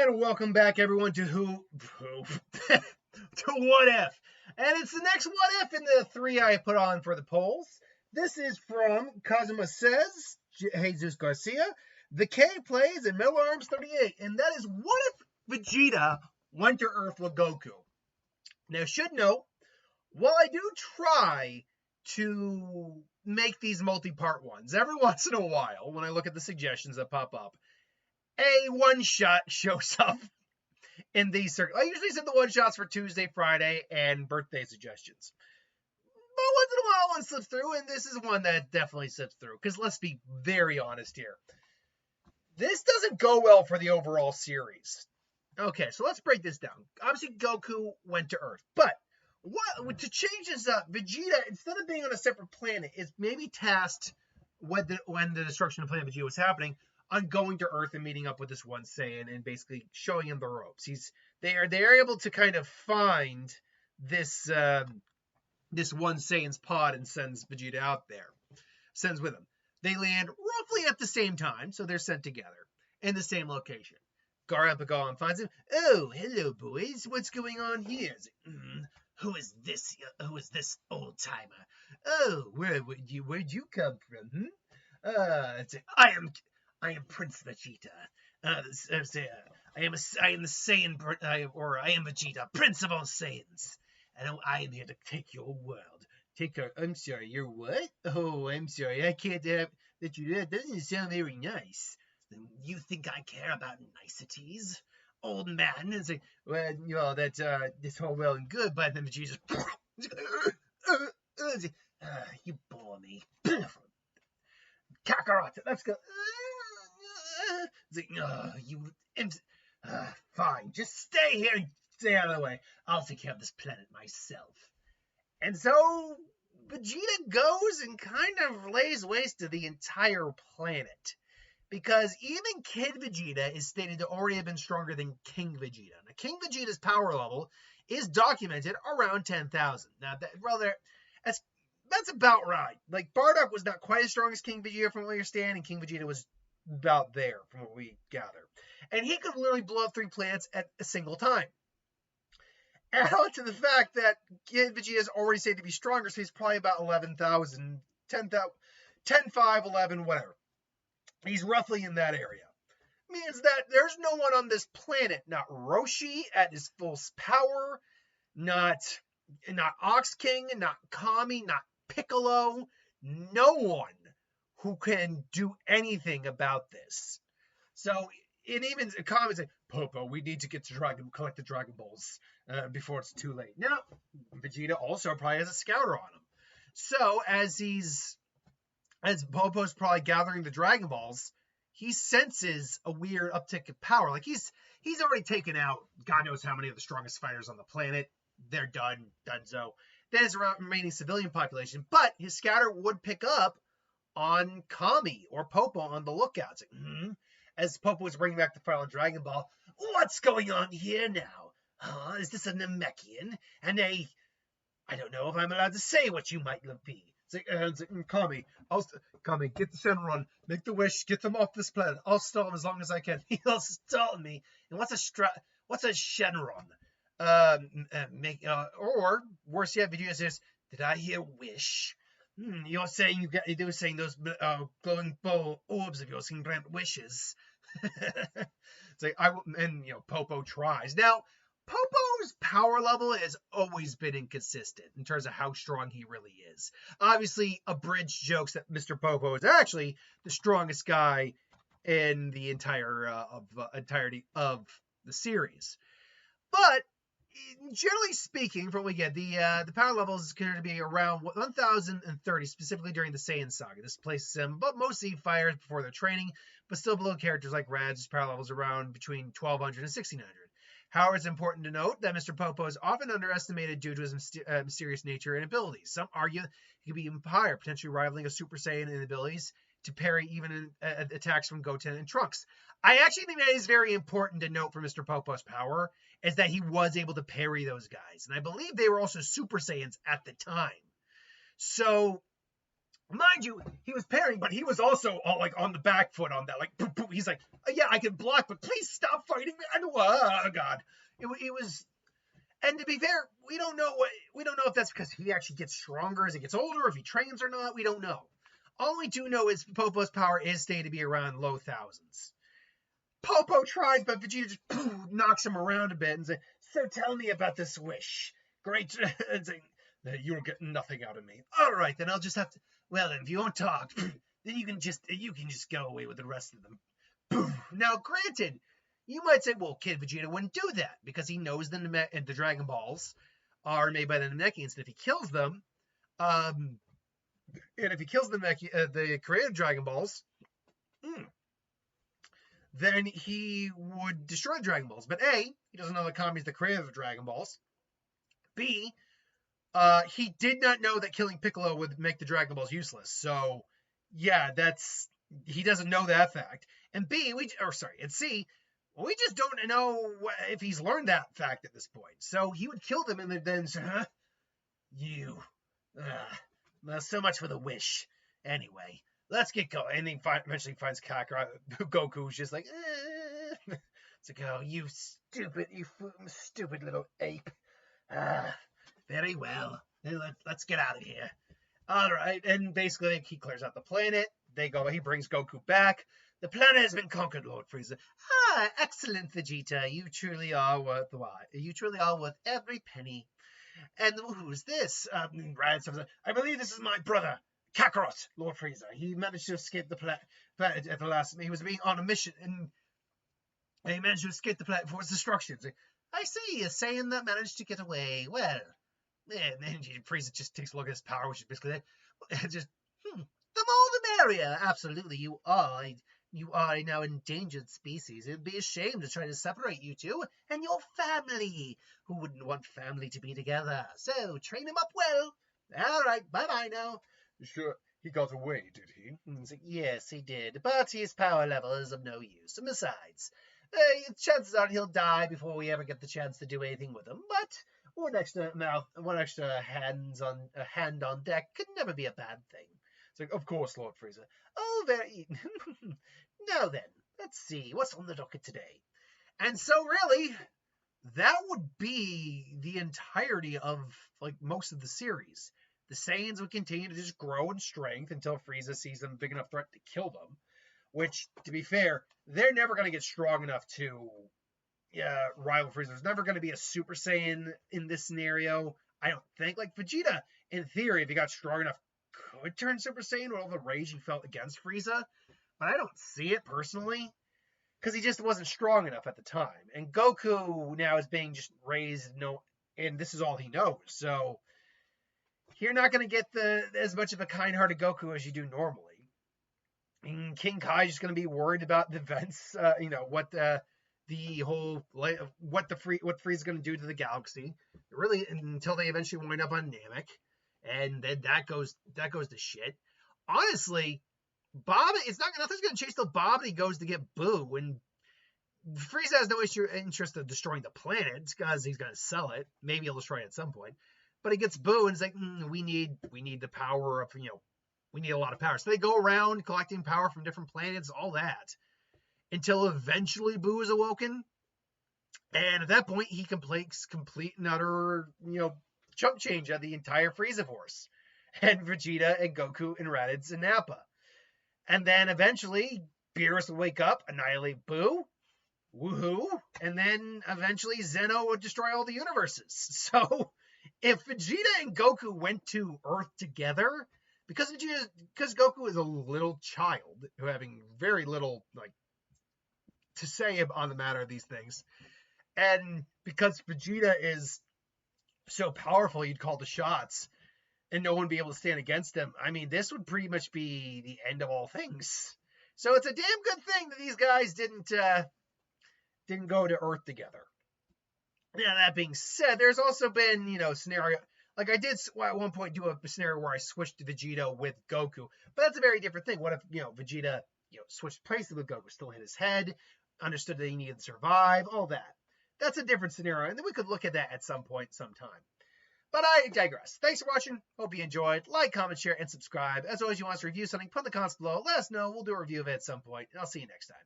And welcome back, everyone, to to What If. And it's the next What If in the three I put on for the polls. This is from Kazuma Says, Jesus Garcia, The K Plays, and Metal Arms 38. And that is what if Vegeta went to Earth with Goku? Now, should note, while I do try to make these multi-part ones, every once in a while, when I look at the suggestions that pop up, a one-shot shows up in these circles. I usually send the one-shots for Tuesday, Friday, and birthday suggestions. But once in a while, one slips through, and this is one that definitely slips through. Because let's be very honest here. This doesn't go well for the overall series. Okay, so let's break this down. Obviously, Goku went to Earth. But to change this up, Vegeta, instead of being on a separate planet, is maybe tasked when the destruction of planet Vegeta was happening, on going to Earth and meeting up with this one Saiyan and basically showing him the ropes. They are able to kind of find this one Saiyan's pod and sends Vegeta out there. Sends with him. They land roughly at the same time, so they're sent together in the same location. Grandpa Gohan finds him. Oh, hello, boys. What's going on here? Who is this? Who is this old timer? Oh, where'd you come from? I am Prince Vegeta. I am the Saiyan, or I am Vegeta, Prince of all Saiyans, and I am here to take your world. I'm sorry, you're what? Oh, I'm sorry, I can't have that you. That doesn't sound very nice. You think I care about niceties, old man? And say, well, you know that's all well and good, but then Vegeta you bore me. Kakarot, let's go. Fine, just stay here and stay out of the way. I'll take care of this planet myself. And so Vegeta goes and kind of lays waste to the entire planet. Because even Kid Vegeta is stated to already have been stronger than King Vegeta. Now, King Vegeta's power level is documented around 10,000. Now, that's about right. Like, Bardock was not quite as strong as King Vegeta from what we understand, and King Vegeta was about there from what we gather. And he could literally blow up 3 planets at a single time. Add on to the fact that Kid Vegeta is already said to be stronger, so he's probably about 11,000, 10,000, 10, 5, 11, whatever. He's roughly in that area. Means that there's no one on this planet, not Roshi at his full power, not Ox King, not Kami, not Piccolo, no one who can do anything about this. So, and even Kami said, Popo, we need to collect the Dragon Balls before it's too late. Now, Vegeta also probably has a scouter on him. So, as Popo's probably gathering the Dragon Balls, he senses a weird uptick of power. Like, he's already taken out God knows how many of the strongest fighters on the planet. They're done so. Then his remaining civilian population, but his scouter would pick up on Kami or Popo on the lookout. Like, As Popo was bringing back the final Dragon Ball, what's going on here now? Is this a Namekian? And I don't know if I'm allowed to say what you might be. It's like Kami, Kami, get the Shenron, make the wish, get them off this planet. I'll stall him as long as I can. He'll stall me. And what's a Shenron? Or worse yet, Vegeta says, "Did I hear wish? You're saying you're saying those glowing bow orbs of yours can grant wishes." It's like Popo tries. Now, Popo's power level has always been inconsistent in terms of how strong he really is. Obviously, Abridged jokes that Mr. Popo is actually the strongest guy in the entirety of the series. But generally speaking, from what we get, the power level is considered to be around 1,030, specifically during the Saiyan saga. This places him, but mostly fires before their training, but still below characters like Rad's power levels around between 1,200 and 1,600. However, it's important to note that Mr. Popo is often underestimated due to his mysterious nature and abilities. Some argue he could be even higher, potentially rivaling a Super Saiyan in abilities to parry even attacks from Goten and Trunks. I actually think that is very important to note for Mr. Popo's power, is that he was able to parry those guys. And I believe they were also Super Saiyans at the time. So, mind you, he was parrying, but he was also all, on the back foot on that. He's like, yeah, I can block, but please stop fighting me? Oh God, it was. And to be fair, we don't know if that's because he actually gets stronger as he gets older, if he trains or not. We don't know. All we do know is Popo's power is stated to be around low thousands. Popo tries, but Vegeta just knocks him around a bit and says, "So tell me about this wish." Great. You'll get nothing out of me. All right, then I'll just have to. Well, then if you won't talk, then you can just go away with the rest of them. Now, granted, you might say, well, Kid Vegeta wouldn't do that because he knows the Dragon Balls are made by the Namekians, and if he kills them, and if he kills the creative Dragon Balls, then he would destroy Dragon Balls. But A, he doesn't know that Kami's the creator of Dragon Balls. B, he did not know that killing Piccolo would make the Dragon Balls useless. So, yeah, he doesn't know that fact. And B, and C, we just don't know if he's learned that fact at this point. So he would kill them and then say, huh? You. Well, so much for the wish. Anyway, let's get going. And he eventually finds Kakarot. Goku's just like, It's like, oh, you stupid little ape. Very well. Let's get out of here. All right. And basically, he clears out the planet. He brings Goku back. The planet has been conquered, Lord Frieza. Excellent, Vegeta. You truly are worth every penny. And who's this? Raditz says, I believe this is my brother, Kakarot, Lord Frieza. He managed to escape the planet at the last. He was being on a mission, and he managed to escape the planet before its destruction. I see, a Saiyan that managed to get away. Well, and then Frieza just takes a look at his power, which is basically just, the more the merrier. Absolutely, you are. You are a now endangered species. It'd be a shame to try to separate you two and your family. Who wouldn't want family to be together? So, train him up well. All right, bye-bye now. Sure, he got away, did he? He's like, yes, he did, but his power level is of no use. And besides, chances are he'll die before we ever get the chance to do anything with him. But one extra hand on deck could never be a bad thing. It's like, of course, Lord Frieza. Oh, very. Now then, let's see what's on the docket today. And so, really, that would be the entirety of most of the series. The Saiyans would continue to just grow in strength until Frieza sees them a big enough threat to kill them. Which, to be fair, they're never going to get strong enough to rival Frieza. There's never going to be a Super Saiyan in this scenario. I don't think. Like Vegeta, in theory, if he got strong enough, could turn Super Saiyan with all the rage he felt against Frieza. But I don't see it personally, because he just wasn't strong enough at the time. And Goku now is being just raised, and this is all he knows. So you're not going to get as much of a kind-hearted Goku as you do normally. And King Kai is just going to be worried about the events, what Frieza's going to do to the galaxy, really, until they eventually wind up on Namek, and then that goes to shit. Honestly, nothing's going to change till Bobbity goes to get Boo, and Frieza has no interest in destroying the planet because he's going to sell it. Maybe he'll destroy it at some point, but he gets Boo, and it's like, we need the power of, we need a lot of power. So they go around collecting power from different planets, all that, until eventually Boo is awoken. And at that point, he completes complete and utter, chump change of the entire Frieza force. And Vegeta and Goku and Raditz and Nappa. And then eventually, Beerus will wake up, annihilate Boo, woohoo, and then eventually Zeno would destroy all the universes. So if Vegeta and Goku went to Earth together, because Goku is a little child who having very little to say on the matter of these things, and because Vegeta is so powerful, he'd call the shots, and no one would be able to stand against him. I mean, this would pretty much be the end of all things. So it's a damn good thing that these guys didn't go to Earth together. Now, that being said, there's also been, scenario, I did at one point do a scenario where I switched to Vegeta with Goku, but that's a very different thing. What if, Vegeta, switched places with Goku, still hit his head, understood that he needed to survive, all that. That's a different scenario, and then we could look at that at some point, sometime. But I digress. Thanks for watching. Hope you enjoyed. Like, comment, share, and subscribe. As always, you want us to review something, put in the comments below. Let us know. We'll do a review of it at some point, and I'll see you next time.